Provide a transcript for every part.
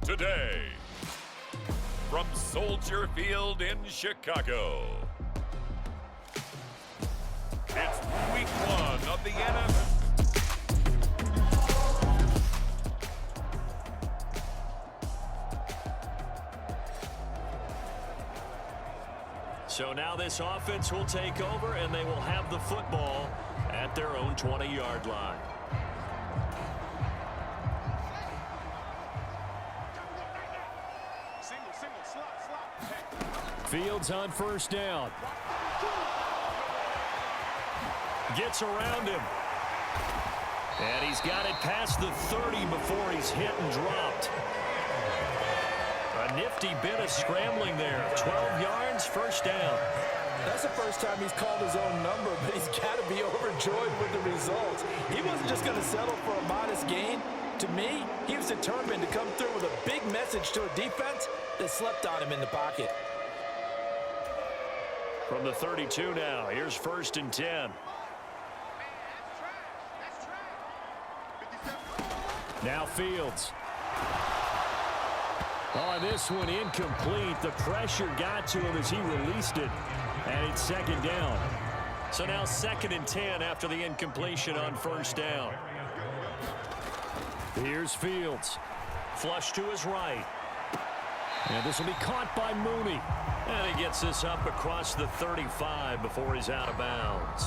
today. From Soldier Field in Chicago, it's week 1 of the NFL. So now this offense will take over, and they will have the football at their own 20-yard line. Fields on first down. Gets around him. And he's got it past the 30 before he's hit and dropped. A nifty bit of scrambling there. 12 yards, first down. That's the first time he's called his own number, but he's got to be overjoyed with the results. He wasn't just going to settle for a modest gain. To me, he was determined to come through with a big message to a defense that slept on him in the pocket. From the 32 now, here's 1st and 10. Now Fields. Oh, this one incomplete. The pressure got to him as he released it. And it's 2nd down. So now 2nd and 10 after the incompletion on 1st down. Here's Fields. Flush to his right. And this will be caught by Mooney. And he gets this up across the 35 before he's out of bounds.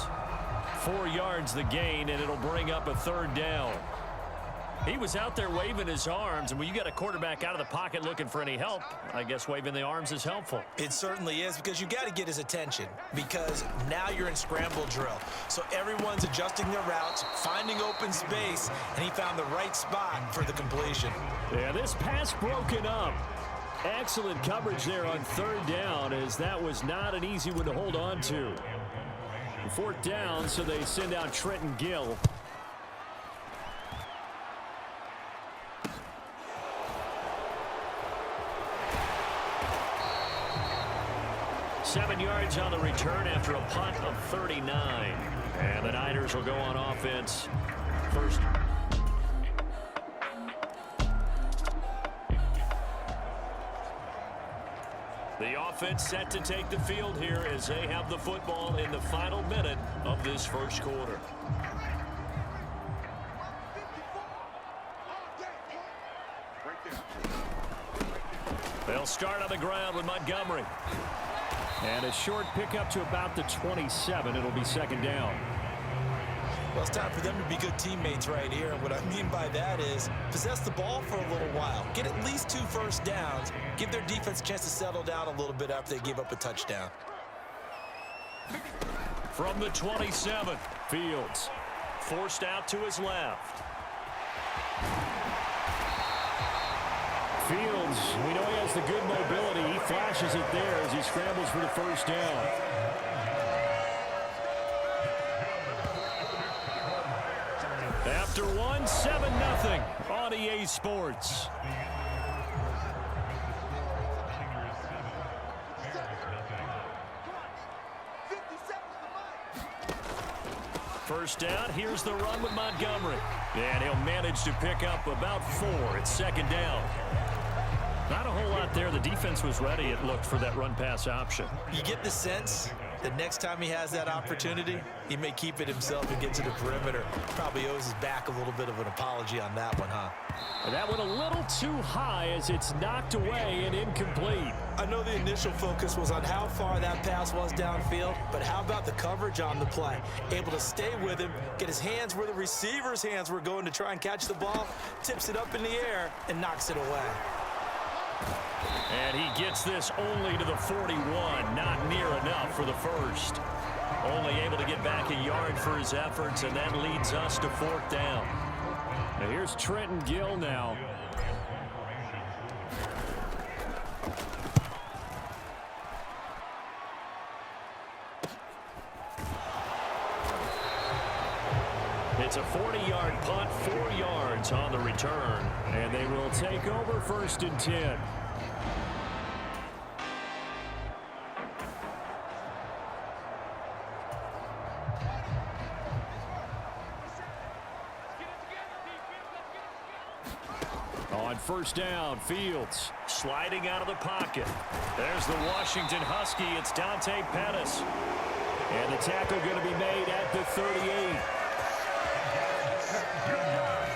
4 yards the gain, and it'll bring up a 3rd down. He was out there waving his arms, and when you got a quarterback out of the pocket looking for any help, I guess waving the arms is helpful. It certainly is, because you got to get his attention, because now you're in scramble drill. So everyone's adjusting their routes, finding open space, and he found the right spot for the completion. Yeah, this pass broken up. Excellent coverage there on 3rd down, as that was not an easy one to hold on to. 4th down, so they send out Trenton Gill. Seven yards on the return after a punt of 39. And the Niners will go on offense first. The offense set to take the field here as they have the football in the final minute of this first quarter. They'll start on the ground with Montgomery. And a short pickup to about the 27. It'll be 2nd down. Well, it's time for them to be good teammates right here. And what I mean by that is possess the ball for a little while. Get at least 2 first downs. Give their defense a chance to settle down a little bit after they give up a touchdown. From the 27, Fields forced out to his left. Fields, we know he has the good mobility. He flashes it there as he scrambles for the 1st down. After one, 7-0 on EA Sports. First down, here's the run with Montgomery. And he'll manage to pick up about 4. It's 2nd down. Not a whole lot there. The defense was ready, it looked, for that run-pass option. You get the sense that next time he has that opportunity, he may keep it himself and get to the perimeter. Probably owes his back a little bit of an apology on that one, huh? And that went a little too high as it's knocked away and incomplete. I know the initial focus was on how far that pass was downfield, but how about the coverage on the play? Able to stay with him, get his hands where the receiver's hands were going to try and catch the ball, tips it up in the air, and knocks it away. And he gets this only to the 41, not near enough for the first. Only able to get back a yard for his efforts, and that leads us to 4th down. And here's Trenton Gill now. It's a 40-yard punt, 4 yards on the return, and they will take over 1st and 10. On first down, Fields sliding out of the pocket. There's the Washington Husky. It's Dante Pettis. And the tackle going to be made at the 38.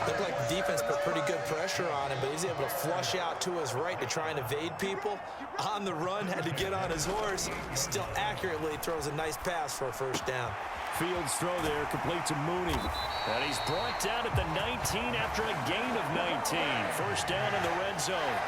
Looked like the defense put pretty good pressure on him, but he's able to flush out to his right to try and evade people. On the run, had to get on his horse. Still accurately throws a nice pass for a first down. Fields throw there, complete to Mooney. And he's brought down at the 19 after a gain of 19. First down in the red zone.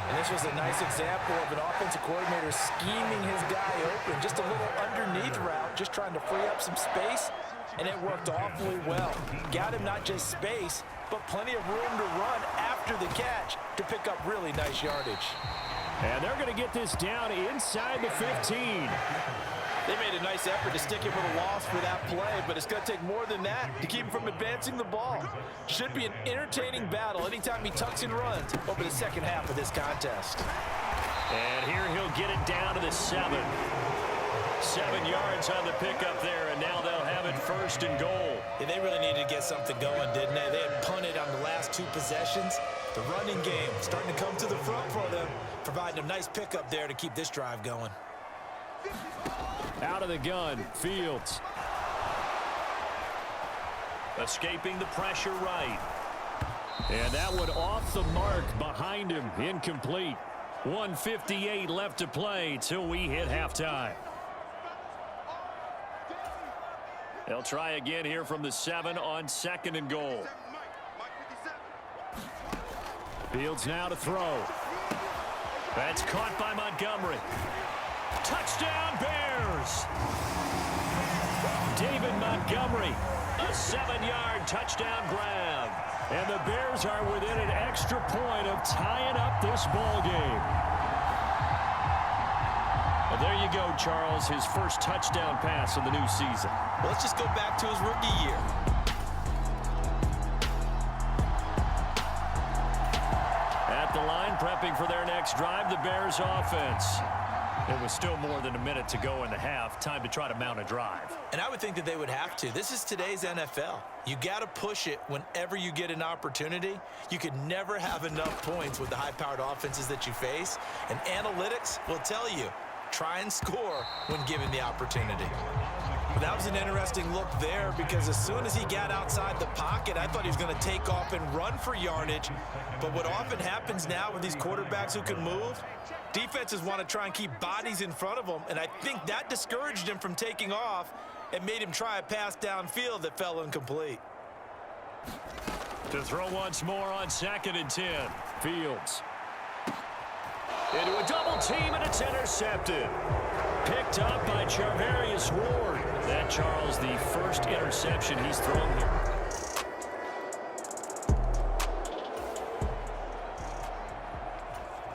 And this was a nice example of an offensive coordinator scheming his guy open. Just a little underneath route, just trying to free up some space. And it worked awfully well. Got him not just space, but plenty of room to run after the catch to pick up really nice yardage. And they're going to get this down inside the 15. They made a nice effort to stick him with a loss for that play, but it's going to take more than that to keep him from advancing the ball. Should be an entertaining battle anytime he tucks and runs over the second half of this contest. And here he'll get it down to the 7. 7 yards on the pickup there, and now they'll have it first and goal. Yeah, they really needed to get something going, didn't they? They had punted on the last 2 possessions. The running game starting to come to the front for them, providing a nice pickup there to keep this drive going. Out of the gun, Fields. Escaping the pressure right. And that one off the mark behind him, incomplete. 1:58 left to play till we hit halftime. They'll try again here from the 7 on second and goal. Fields now to throw. That's caught by Montgomery. Touchdown, Bears! David Montgomery, a 7-yard touchdown grab. And the Bears are within an extra point of tying up this ball game. Well, there you go, Charles, his first touchdown pass of the new season. Well, let's just go back to his rookie year. At the line, prepping for their next drive, the Bears offense. It was still more than a minute to go in the half. Time to try to mount a drive. And I would think that they would have to. This is today's NFL. You got to push it whenever you get an opportunity. You could never have enough points with the high-powered offenses that you face. And analytics will tell you, try and score when given the opportunity. But that was an interesting look there because as soon as he got outside the pocket, I thought he was going to take off and run for yardage. But what often happens now with these quarterbacks who can move, defenses want to try and keep bodies in front of them, and I think that discouraged him from taking off and made him try a pass downfield that fell incomplete. To throw once more on second and 10. Fields. Into a double team, and it's intercepted. Picked up by Charvarius Ward. That, Charles, the first interception he's thrown here.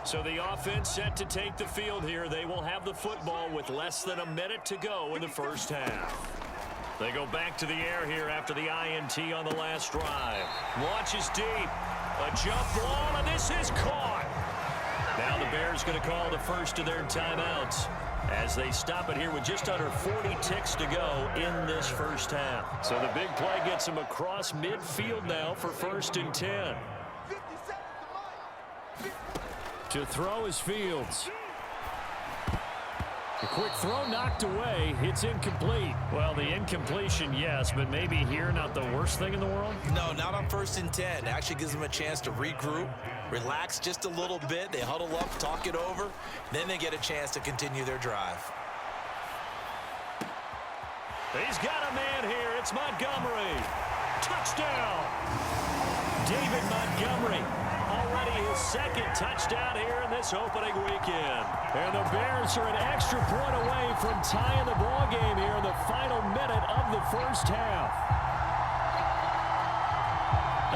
So the offense set to take the field here. They will have the football with less than a minute to go in the first half. They go back to the air here after the INT on the last drive. Launches deep. A jump ball, and this is caught. Now the Bears going to call the first of their timeouts as they stop it here with just under 40 ticks to go in this first half. So the big play gets them across midfield now for first and 10. To throw is Fields. The quick throw knocked away. It's incomplete. Well, the incompletion, yes, but maybe here not the worst thing in the world? No, not on first and 10. It actually gives them a chance to regroup, relax just a little bit. They huddle up, talk it over. Then they get a chance to continue their drive. He's got a man here. It's Montgomery. Touchdown. David Montgomery. Already his second touchdown here in this opening weekend. And the Bears are an extra point away from tying the ball game here in the final minute of the first half.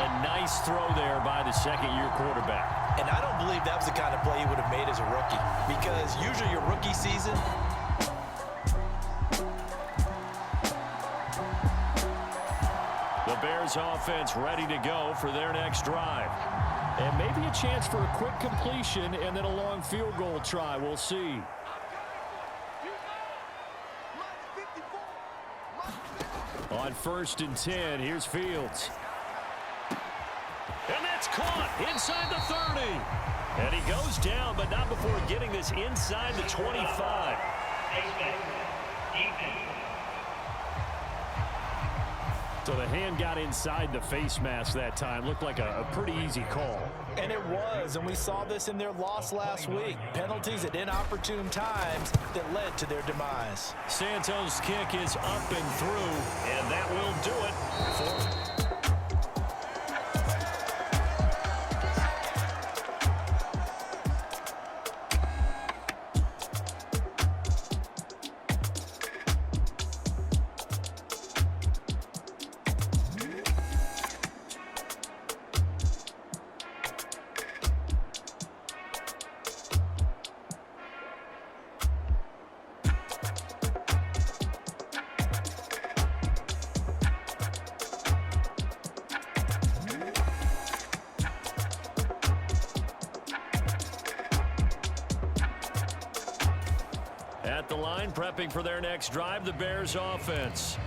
A nice throw there by the second-year quarterback. And I don't believe that was the kind of play he would have made as a rookie, because usually your rookie season, the Bears offense ready to go for their next drive. And maybe a chance for a quick completion and then a long field goal try. We'll see. On first and 10, here's Fields. And that's It's caught inside the 30. And he goes down, but not before getting this inside the 25. So the hand got inside the face mask that time. Looked like a pretty easy call. And it was, and we saw this in their loss last week. Penalties at inopportune times that led to their demise. Santos' kick is up and through, and that will do it for... At the line, prepping for their next drive, the Bears offense.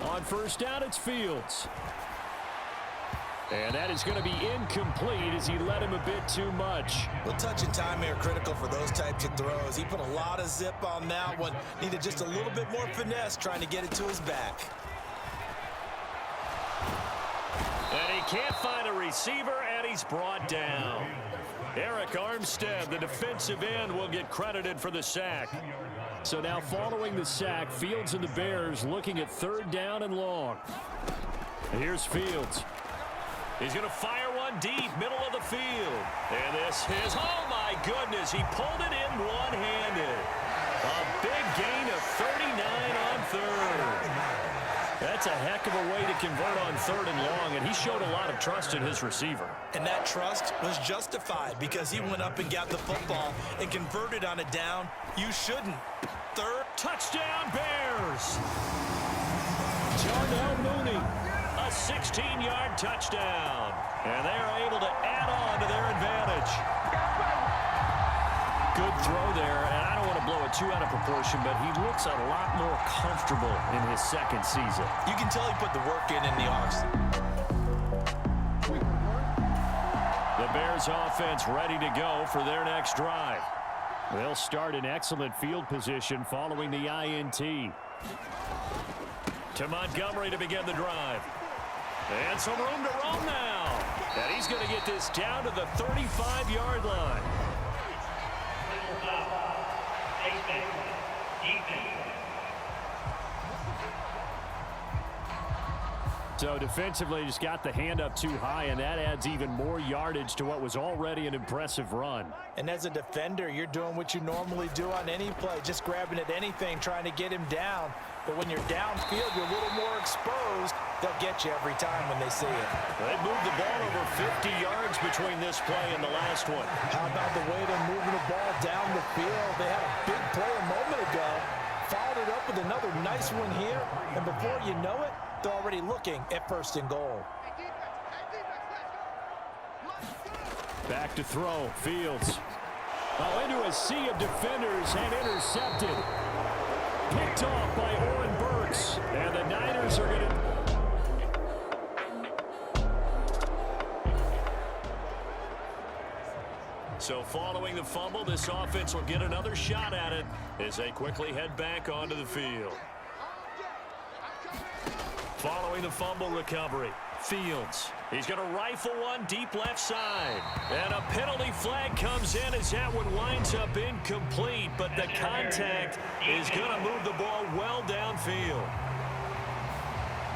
On first down, it's Fields. And that is going to be incomplete as he led him a bit too much. Well, touch and time here critical for those types of throws. He put a lot of zip on that one. Needed just a little bit more finesse trying to get it to his back. And he can't find a receiver, and he's brought down. Eric Armstead, the defensive end, will get credited for the sack. So now following the sack, Fields and the Bears looking at third down and long. And here's Fields. He's going to fire one deep, middle of the field. And this is, oh my goodness, he pulled it in one-handed. A big gain of 39 on third. That's a heck of a way to convert on third and long, and he showed a lot of trust in his receiver. And that trust was justified because he went up and got the football and converted on a down. You shouldn't. Third. Touchdown, Bears! Darnell Mooney. A 16-yard touchdown. And they are able to add on to their advantage. Good throw there, and I don't want to blow it too out of proportion, but he looks a lot more comfortable in his second season. You can tell he put the work in the offseason. The Bears offense ready to go for their next drive. They'll start in excellent field position following the INT. To Montgomery to begin the drive. And some room to roam now. And he's going to get this down to the 35-yard line. So defensively just got the hand up too high, and that adds even more yardage to what was already an impressive run. And as a defender, you're doing what you normally do on any play, just grabbing at anything, trying to get him down. But when you're downfield, you're a little more exposed. They'll get you every time when they see it. They moved the ball over 50 yards between this play and the last one. How about the way they're moving the ball down the field? They had a big play a moment ago, followed it up with another nice one here, and before you know it, they're already looking at first and goal. Back to throw, Fields. Oh, into a sea of defenders and intercepted. Picked off by Oren Burks, and the Niners are going to... So following the fumble, this offense will get another shot at it as they quickly head back onto the field. Following the fumble recovery, Fields. He's going to rifle one deep left side. And a penalty flag comes in as that one winds up incomplete, but the contact is going to move the ball well downfield.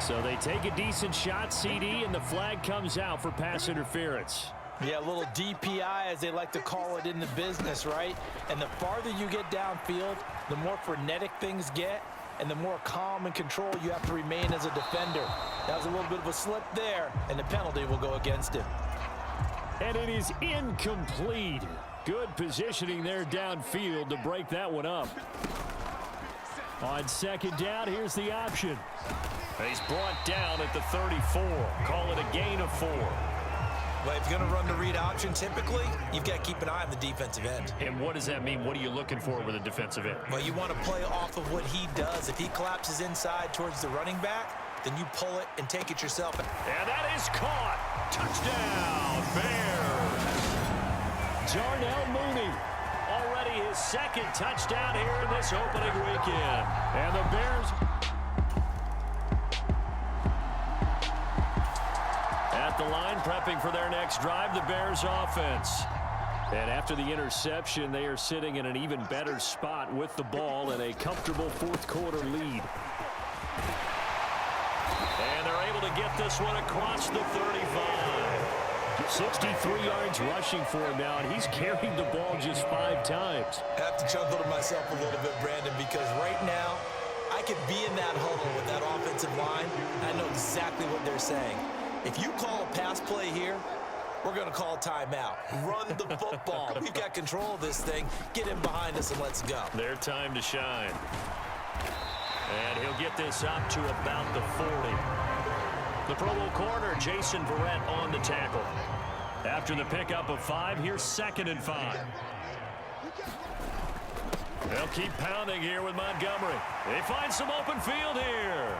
So they take a decent shot, CD, and the flag comes out for pass interference. Yeah, a little DPI, as they like to call it in the business, right? And the farther you get downfield, the more frenetic things get, and the more calm and control you have to remain as a defender. That was a little bit of a slip there, and the penalty will go against him. And it is incomplete. Good positioning there downfield to break that one up. On second down, here's the option. He's brought down at the 34. Call it a gain of 4. Well, if you're going to run the read option, typically, you've got to keep an eye on the defensive end. And what does that mean? What are you looking for with a defensive end? Well, you want to play off of what he does. If he collapses inside towards the running back, then you pull it and take it yourself. And that is caught. Touchdown, Bears. Darnell Mooney. Already his second touchdown here in this opening weekend. And the Bears... At the line, prepping for their next drive, the Bears offense. And after the interception, they are sitting in an even better spot with the ball and a comfortable fourth quarter lead. And they're able to get this one across the 35. 63 yards rushing for him now, and he's carried the ball just 5 times. I have to chuckle to myself a little bit, Brandon, because right now, I could be in that huddle with that offensive line, and I know exactly what they're saying. If you call a pass play here, we're going to call a timeout. Run the football. We've got control of this thing. Get in behind us and let's go. Their time to shine. And he'll get this up to about the 40. The Pro Bowl corner, Jason Verrett, on the tackle. After the pickup of 5, here's 2nd and 5. They'll keep pounding here with Montgomery. They find some open field here.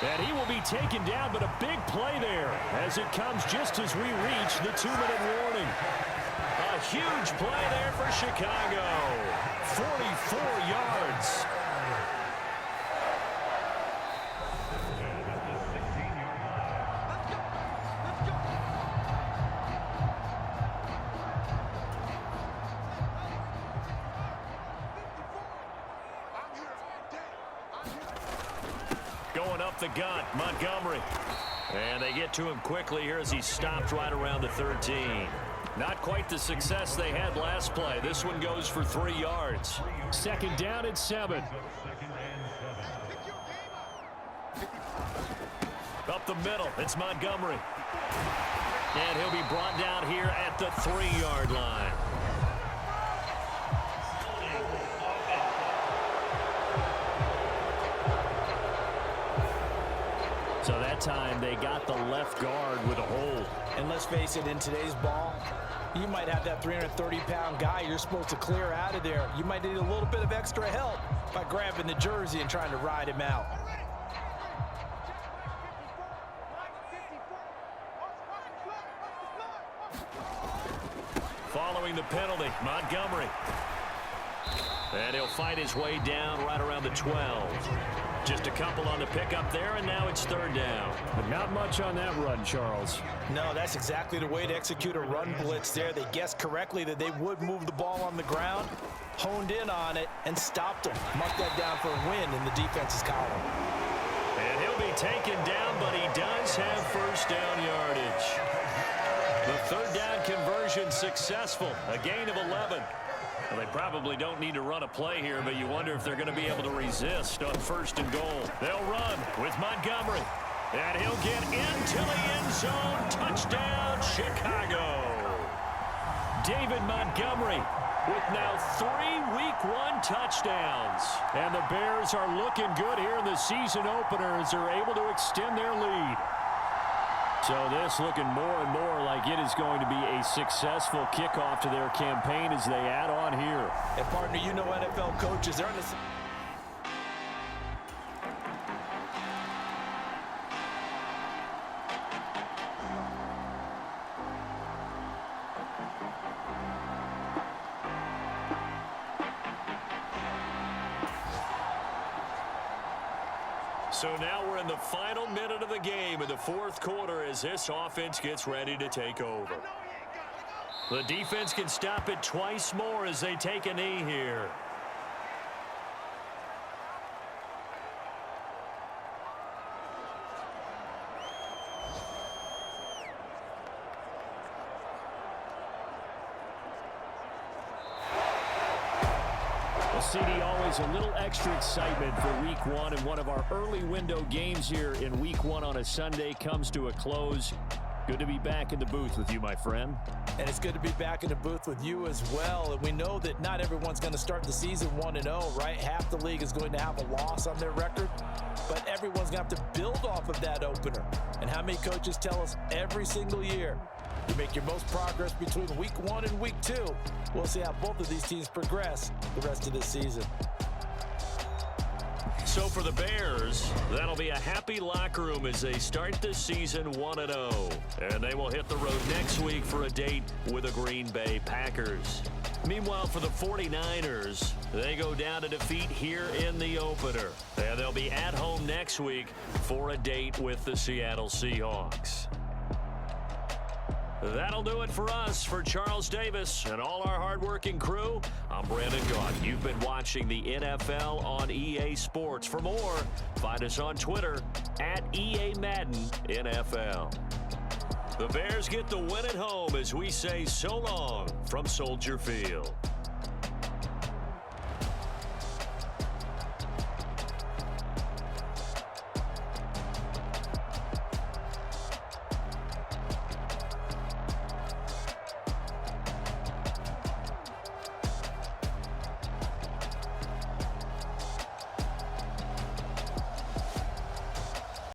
And he will be taken down, but a big play there as it comes just as we reach the 2-minute warning. A huge play there for Chicago. 44 yards. Going up the gut, Montgomery. And they get to him quickly here as he stopped right around the 13. Not quite the success they had last play. This one goes for 3 yards. 2nd down and 7. Up the middle, it's Montgomery. And he'll be brought down here at the 3-yard line. So that time they got the left guard with a hold. And let's face it, in today's ball, you might have that 330-pound guy you're supposed to clear out of there. You might need a little bit of extra help by grabbing the jersey and trying to ride him out. Following the penalty, Montgomery. And he'll fight his way down right around the 12. Just a couple on the pickup there, and now it's 3rd down. But not much on that run, Charles. No, that's exactly the way to execute a run blitz there. They guessed correctly that they would move the ball on the ground, honed in on it, and stopped them. Mark that down for a win in the defense's column. And he'll be taken down, but he does have 1st down yardage. The 3rd down conversion successful, a gain of 11. Well, they probably don't need to run a play here, but you wonder if they're going to be able to resist on 1st and goal. They'll run with Montgomery, and he'll get into the end zone. Touchdown, Chicago. David Montgomery with now 3 Week 1 touchdowns. And the Bears are looking good here in the season opener as they're able to extend their lead. So this looking more and more like it is going to be a successful kickoff to their campaign as they add on here. And partner, you know NFL coaches, they're in the... So now we're in the final minute of the game in the 4th quarter as this offense gets ready to take over. The defense can stop it twice more as they take a knee here. CD, always a little extra excitement for Week 1, and one of our early window games here in Week 1 on a Sunday comes to a close. Good to be back in the booth with you, my friend. And it's good to be back in the booth with you as well. And we know that not everyone's going to start the season 1-0, right? Half the league is going to have a loss on their record, but everyone's going to have to build off of that opener. And how many coaches tell us every single year, you make your most progress between week 1 and week 2. We'll see how both of these teams progress the rest of this season. So for the Bears, that'll be a happy locker room as they start the season 1-0. And they will hit the road next week for a date with the Green Bay Packers. Meanwhile, for the 49ers, they go down to defeat here in the opener. And they'll be at home next week for a date with the Seattle Seahawks. That'll do it for us. For Charles Davis and all our hardworking crew, I'm Brandon Gaudin. You've been watching the NFL on EA Sports. For more, find us on Twitter at EA Madden NFL. The Bears get the win at home as we say so long from Soldier Field.